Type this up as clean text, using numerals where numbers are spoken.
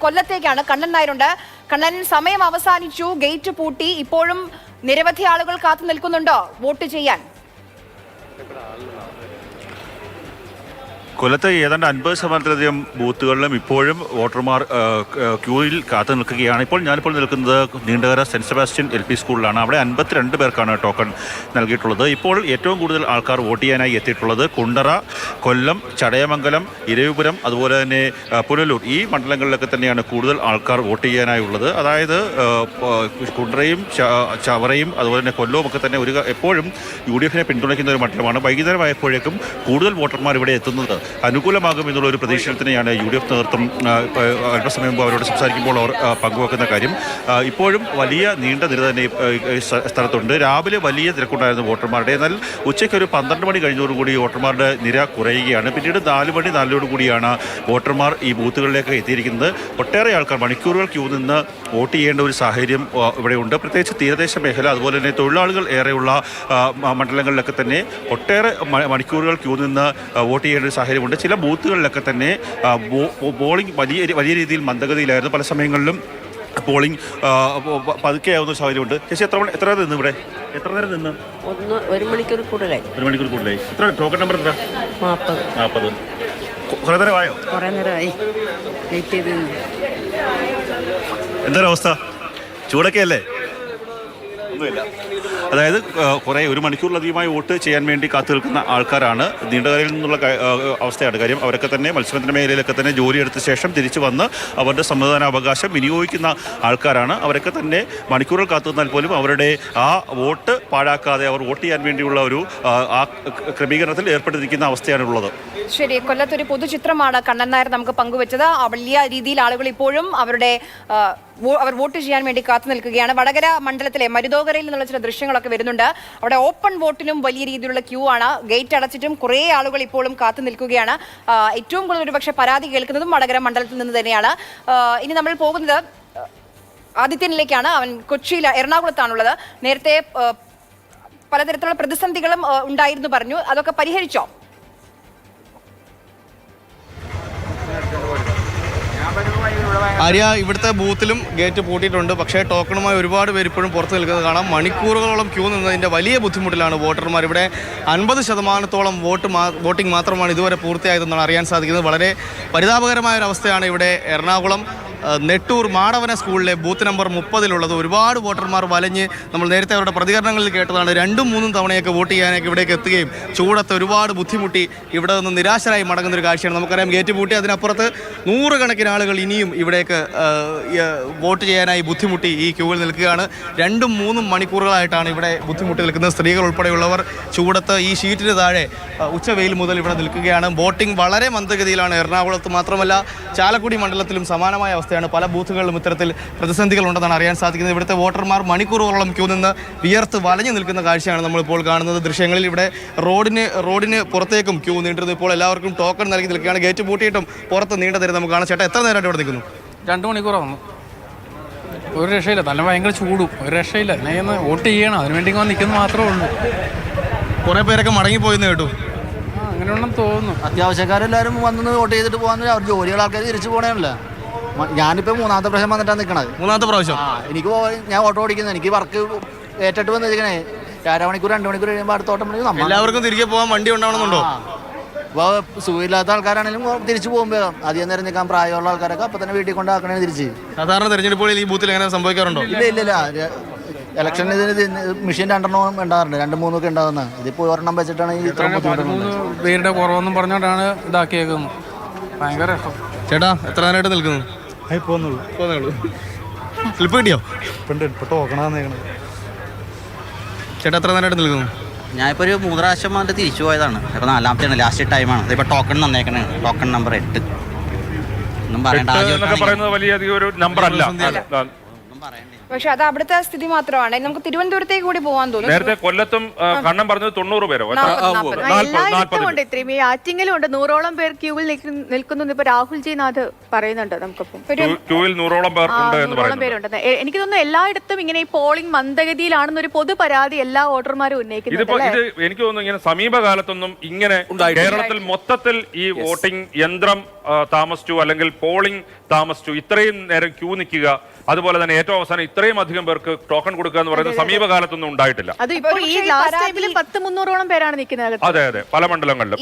കൊല്ലത്തേക്കാണ്. കണ്ണൻ നായരുണ്ട്. കണ്ണൻ, സമയം അവസാനിച്ചു, ഗേറ്റ് പൂട്ടി, ഇപ്പോഴും നിരവധി ആളുകൾ കാത്തു നിൽക്കുന്നുണ്ടോ വോട്ട് ചെയ്യാൻ? കൊല്ലത്തെ ഏതാണ്ട് 50% ബൂത്തുകളിലും ഇപ്പോഴും വോട്ടർമാർ ക്യൂവിൽ കാത്തു നിൽക്കുകയാണ്. ഞാനിപ്പോൾ നിൽക്കുന്നത് നീണ്ടകര സെൻറ്റ് സെബാസ്റ്റ്യൻ LP സ്കൂളിലാണ്. അവിടെ 52 പേർക്കാണ് ടോക്കൺ നൽകിയിട്ടുള്ളത്. ഇപ്പോൾ ഏറ്റവും കൂടുതൽ ആൾക്കാർ വോട്ട് ചെയ്യാനായി എത്തിയിട്ടുള്ളത് കുണ്ടറ, കൊല്ലം, ചടയമംഗലം, ഇരവിപുരം, അതുപോലെ തന്നെ പുനലൂർ, ഈ മണ്ഡലങ്ങളിലൊക്കെ തന്നെയാണ് കൂടുതൽ ആൾക്കാർ വോട്ട് ചെയ്യാനായുള്ളത്. അതായത് കുണ്ടറയും ചവറയും അതുപോലെ തന്നെ കൊല്ലവും ഒക്കെ തന്നെ എപ്പോഴും UDF പിന്തുണയ്ക്കുന്ന ഒരു മണ്ഡലമാണ്. വൈകുന്നേരമായപ്പോഴേക്കും കൂടുതൽ വോട്ടർമാർ ഇവിടെ എത്തുന്നത് അനുകൂലമാകും എന്നുള്ള ഒരു പ്രതീക്ഷയിൽ തന്നെയാണ് UDF നേതൃത്വം അല്പസമയം മുമ്പ് അവരോട് സംസാരിക്കുമ്പോൾ അവർ പങ്കുവെക്കുന്ന കാര്യം. ഇപ്പോഴും വലിയ നീണ്ട നിര തന്നെ സ്ഥലത്തുണ്ട്. രാവിലെ വലിയ തിരക്കുണ്ടായിരുന്നു വോട്ടർമാരുടെ. എന്നാൽ ഉച്ചയ്ക്ക് ഒരു 12 മണി കഴിഞ്ഞതോടുകൂടി വോട്ടർമാരുടെ നിര കുറയുകയാണ്. പിന്നീട് 4 മണി 4 വോട്ടർമാർ ഈ ബൂത്തുകളിലേക്ക് എത്തിയിരിക്കുന്നത്. ഒട്ടേറെ ആൾക്കാർ മണിക്കൂറുകൾ ക്യൂ നിന്ന് വോട്ട് ചെയ്യേണ്ട ഒരു സാഹചര്യം ഇവിടെയുണ്ട്. പ്രത്യേകിച്ച് തീരദേശ മേഖല, അതുപോലെ തന്നെ തൊഴിലാളികൾ ഏറെയുള്ള മണ്ഡലങ്ങളിലൊക്കെ തന്നെ ഒട്ടേറെ മണിക്കൂറുകൾ ക്യൂ നിന്ന് വോട്ട് ചെയ്യേണ്ട ഒരു സാഹചര്യമുണ്ട്. ചില ബൂത്തുകളിലൊക്കെ തന്നെ പോളിംഗ് വലിയ രീതിയിൽ മന്ദഗതിയിലായിരുന്നു. പല സമയങ്ങളിലും പോളിംഗ് പതുക്കെയാവുന്ന സാഹചര്യമുണ്ട്. ചേച്ചി എത്ര നിന്ന് ഇവിടെ എത്ര നേരം നിന്ന്? 1 മണിക്കൂർ കൂടുതലായി. 1 മണിക്കൂർ കൂടുതലായി. എത്ര ടോക്കൺ നമ്പർ എത്ര? 40. കുറേ നേരമായോ? കുറേ നേരമായി വെയിറ്റ് ചെയ്ത്. എന്തൊരവസ്ഥ? ചൂടൊക്കെ അല്ലേ? ഒന്നുമില്ല. അതായത് 1 മണിക്കൂറിലധികമായി വോട്ട് ചെയ്യാൻ വേണ്ടി കാത്തു നിൽക്കുന്ന ആൾക്കാരാണ്. നീണ്ടകരയിൽ നിന്നുള്ള അവസ്ഥയാണ് കാര്യം. അവരൊക്കെ തന്നെ മത്സ്യബന്ധന മേഖലയിലൊക്കെ തന്നെ ജോലിയെടുത്ത ശേഷം തിരിച്ചു വന്ന് അവരുടെ സമ്മതിദാനാവകാശം വിനിയോഗിക്കുന്ന ആൾക്കാരാണ്. അവരൊക്കെ തന്നെ മണിക്കൂറുകൾ കാത്തു നിന്നാൽ പോലും അവരുടെ ആ വോട്ട് പാഴാക്കാതെ അവർ വോട്ട് ചെയ്യാൻ വേണ്ടിയുള്ള ഒരു ആ ക്രമീകരണത്തിൽ ഏർപ്പെട്ടിരിക്കുന്ന അവസ്ഥയാണുള്ളത്. ശരി, കൊല്ലത്തൊരു പൊതുചിത്രമാണ് കണ്ണൻ നായർ നമുക്ക് പങ്കുവച്ചത്. വലിയ രീതിയിൽ ആളുകൾ ഇപ്പോഴും അവർ വോട്ട് ചെയ്യാൻ വേണ്ടി കാത്തു നിൽക്കുകയാണ്. വടകര മണ്ഡലത്തിലെ മരുതോകരയിൽ നിന്നുള്ള ചില ദൃശ്യങ്ങളൊക്കെ വരുന്നുണ്ട്. അവിടെ ഓപ്പൺ വോട്ടിനും വലിയ രീതിയിലുള്ള ക്യൂ ആണ്. ഗേറ്റ് അടച്ചിട്ടും കുറേ ആളുകൾ ഇപ്പോഴും കാത്തു നിൽക്കുകയാണ്. ഏറ്റവും കൂടുതൽ ഒരുപക്ഷെ പരാതി കേൾക്കുന്നതും വടകര മണ്ഡലത്തിൽ നിന്ന് തന്നെയാണ്. ഇനി നമ്മൾ പോകുന്നത് ആദിത്യനിലേക്കാണ്. അവൻ എറണാകുളത്താണുള്ളത്. നേരത്തെ പലതരത്തിലുള്ള പ്രതിസന്ധികളും ഉണ്ടായിരുന്നു പറഞ്ഞു. അതൊക്കെ പരിഹരിച്ചോ? ആര്യ, ഇവിടുത്തെ ബൂത്തിലും ഗേറ്റ് പൂട്ടിയിട്ടുണ്ട്. പക്ഷേ ടോക്കണുമായി ഒരുപാട് പേര് ഇപ്പോഴും പുറത്ത് നിൽക്കുന്നത് കാണാം. മണിക്കൂറുകളോളം ക്യൂ നിന്നതിൻ്റെ വലിയ ബുദ്ധിമുട്ടിലാണ് വോട്ടർമാർ. ഇവിടെ 50% വോട്ടിംഗ് മാത്രമാണ് ഇതുവരെ പൂർത്തിയായതെന്നാണ് അറിയാൻ സാധിക്കുന്നത്. വളരെ പരിതാപകരമായ ഒരു അവസ്ഥയാണ് ഇവിടെ എറണാകുളം നെട്ടൂർ മാടവന സ്കൂളിലെ ബൂത്ത് നമ്പർ 30 ഒരുപാട് വോട്ടർമാർ വലഞ്ഞ്, നമ്മൾ നേരത്തെ അവരുടെ പ്രതികരണങ്ങളിൽ കേട്ടതാണ്, 2-3 തവണയൊക്കെ വോട്ട് ചെയ്യാനൊക്കെ ഇവിടേക്ക് എത്തുകയും ചൂടത്ത് ഒരുപാട് ബുദ്ധിമുട്ടി ഇവിടെ നിന്ന് നിരാശരായി മടങ്ങുന്നൊരു കാഴ്ചയാണ്. നമുക്കറിയാം, ഗേറ്റ് പൂട്ടി അതിനപ്പുറത്ത് 100 കണക്കിന് ആളുകൾ ഇനിയും ഇവിടേക്ക് വോട്ട് ചെയ്യാനായി ബുദ്ധിമുട്ടി ഈ ക്യൂവിൽ നിൽക്കുകയാണ്. 2-3 മണിക്കൂറുകളായിട്ടാണ് ഇവിടെ ബുദ്ധിമുട്ടി നിൽക്കുന്നത്. സ്ത്രീകൾ ഉൾപ്പെടെയുള്ളവർ ചൂടത്ത് ഈ ഷീറ്റിന് താഴെ ഉച്ചവെയിൽ മുതൽ ഇവിടെ നിൽക്കുകയാണ്. വോട്ടിംഗ് വളരെ മന്ദഗതിയിലാണ്. എറണാകുളത്ത് മാത്രമല്ല, ചാലക്കുടി മണ്ഡലത്തിലും സമാനമായ അവസ്ഥയാണ്. പല ബൂത്തുകളിലും ഇത്തരത്തിൽ പ്രതിസന്ധികളുണ്ടെന്നാണ് അറിയാൻ സാധിക്കുന്നത്. ഇവിടുത്തെ വോട്ടർമാർ മണിക്കൂറുകളോളം ക്യൂ നിന്ന് വിയർത്ത് വലഞ്ഞു നിൽക്കുന്ന കാഴ്ചയാണ് നമ്മളിപ്പോൾ കാണുന്നത്. ദൃശ്യങ്ങളിൽ ഇവിടെ റോഡിന് പുറത്തേക്കും ക്യൂ നീണ്ടിരുന്നു. ഇപ്പോൾ എല്ലാവർക്കും ടോക്കൺ നൽകി നിൽക്കുകയാണ്. ഗേറ്റ് പൂട്ടിയിട്ടും പുറത്ത് നീണ്ട നിര നമുക്ക് കാണാം. ചേട്ടാ, എത്ര നേരമായിട്ട് ഇവിടെ നിൽക്കുന്നു? 2 മണിക്കൂറാണ്. ഒരു രക്ഷയില്ല. നല്ല ഭയങ്കര ചൂടും. ഒരു രക്ഷയില്ല. ഞാൻ വോട്ട് ചെയ്യണം, അതിനുവേണ്ടി നിൽക്കുന്നത് മാത്രമേ ഉള്ളൂ. കുറേ പേരൊക്കെ മടങ്ങിപ്പോയെന്ന് കേട്ടു. അങ്ങനെയാണെന്ന് തോന്നുന്നു. അത്യാവശ്യക്കാരെല്ലാവരും വന്ന് വോട്ട് ചെയ്തിട്ട് പോകാൻ അവർ ജോലികൾ ആൾക്കാർ തിരിച്ചു പോകണമല്ല. ഞാനിപ്പോൾ 3ാമത്തെ പ്രാവശ്യം വന്നിട്ടാണ് നിൽക്കണത്. 3ാമത്തെ പ്രാവശ്യം? എനിക്ക് ഞാൻ ഓട്ടോ ഓടിക്കുന്നത്. എനിക്ക് വർക്ക് ഏറ്റിട്ട് വന്നിരിക്കണേ. 1.5 മണിക്കൂർ 2 മണിക്കൂർ കഴിയുമ്പോൾ അടുത്ത ഓട്ടം എല്ലാവർക്കും തിരികെ പോകാൻ വണ്ടി ഉണ്ടാവണമെന്നുണ്ടോ? അപ്പോൾ സുഖമില്ലാത്ത ആൾക്കാരാണെങ്കിലും തിരിച്ചു പോകുമ്പോൾ അധികം നേരം നിൽക്കാൻ പ്രായമുള്ള ആൾക്കാരൊക്കെ അപ്പം തന്നെ വീട്ടിൽ കൊണ്ടാക്കണേ തിരിച്ച്. സാധാരണ തെരഞ്ഞെടുപ്പുകളിൽ ഈ ബൂത്തിൽ എങ്ങനെ സംഭവിക്കാറുണ്ടോ? ഇല്ല. ഇലക്ഷന് ഇതിന് മെഷീൻ 2 ഉണ്ടാകാറുണ്ട്, 2-3 ഒക്കെ ഉണ്ടാകുന്ന. ഇതിപ്പോൾ 1 വെച്ചിട്ടാണ് ഈ 13 പേരുടെ കുറവെന്നും പറഞ്ഞുകൊണ്ടാണ് ഇതാക്കിയേക്കുന്നത്. ഭയങ്കര ഇഷ്ടം. ചേട്ടാ, എത്ര നേരമായിട്ട് നിൽക്കുന്നു? പോന്നുള്ളൂ. സ്ലിപ്പ് കിട്ടിയോ? ചേട്ടാ, എത്ര നേരമായിട്ട് നിൽക്കുന്നു? ഞാനിപ്പോൾ ഒരു 3 പ്രാവശ്യം വന്നിട്ട് തിരിച്ചു പോയതാണ്. ഇപ്പോൾ 4ാമത്തെയാണ്, ലാസ്റ്റ് ടൈമാണ്. ഇപ്പോൾ ടോക്കൺ തന്നേക്കണേ, ടോക്കൺ നമ്പർ 8. ഒന്നും പറയണ്ട, വലിയ ഒരു നമ്പർ അല്ല. പക്ഷെ അത് അവിടുത്തെ സ്ഥിതി മാത്രമാണ്. നമുക്ക് തിരുവനന്തപുരത്തേക്ക് കൂടി പോകാൻ തോന്നുന്നു. നേരത്തെ കൊല്ലത്തും കണ്ണം പറഞ്ഞത് 90 പേരോ എല്ലായിടത്തുമുണ്ട്. ഇത്രയും ഈ ആറ്റിങ്ങിലും ഉണ്ട്. 100ഓളം പേർ ക്യൂവിൽ നിൽക്കുന്നു. ഇപ്പൊ രാഹുൽ ജി നാഥ് പറയുന്നുണ്ട്. നമുക്കിപ്പം ക്യൂവിൽ 100ഓളം പേരുണ്ട്. എനിക്ക് തോന്നുന്നു എല്ലായിടത്തും ഇങ്ങനെ ഈ പോളിംഗ് മന്ദഗതിയിലാണെന്നൊരു പൊതു പരാതി എല്ലാ വോട്ടർമാരും ഉന്നയിക്കുന്നുണ്ട്. എനിക്ക് തോന്നുന്നു ഇങ്ങനെ സമീപകാലത്തൊന്നും ഇങ്ങനെ കേരളത്തിൽ മൊത്തത്തിൽ ഈ വോട്ടിംഗ് യന്ത്രം താമസിച്ചു, അല്ലെങ്കിൽ പോളിംഗ് താമസിച്ചു, ഇത്രയും നേരം ക്യൂ നിൽക്കുക, അതുപോലെ തന്നെ ഏറ്റവും അവസാനം ഇത്രയും അധികം പേർക്ക് ടോക്കൺ കൊടുക്കുക എന്ന് പറയുന്നത് സമീപകാലത്തൊന്നും ഉണ്ടായിട്ടില്ല. അത് ഇപ്പോൾ ഈ ലാസ്റ്റ് ടൈമിലും 100-300ഓളം പേരാണ് നിൽക്കുന്നത്. അതെ, പല മണ്ഡലങ്ങളിലും.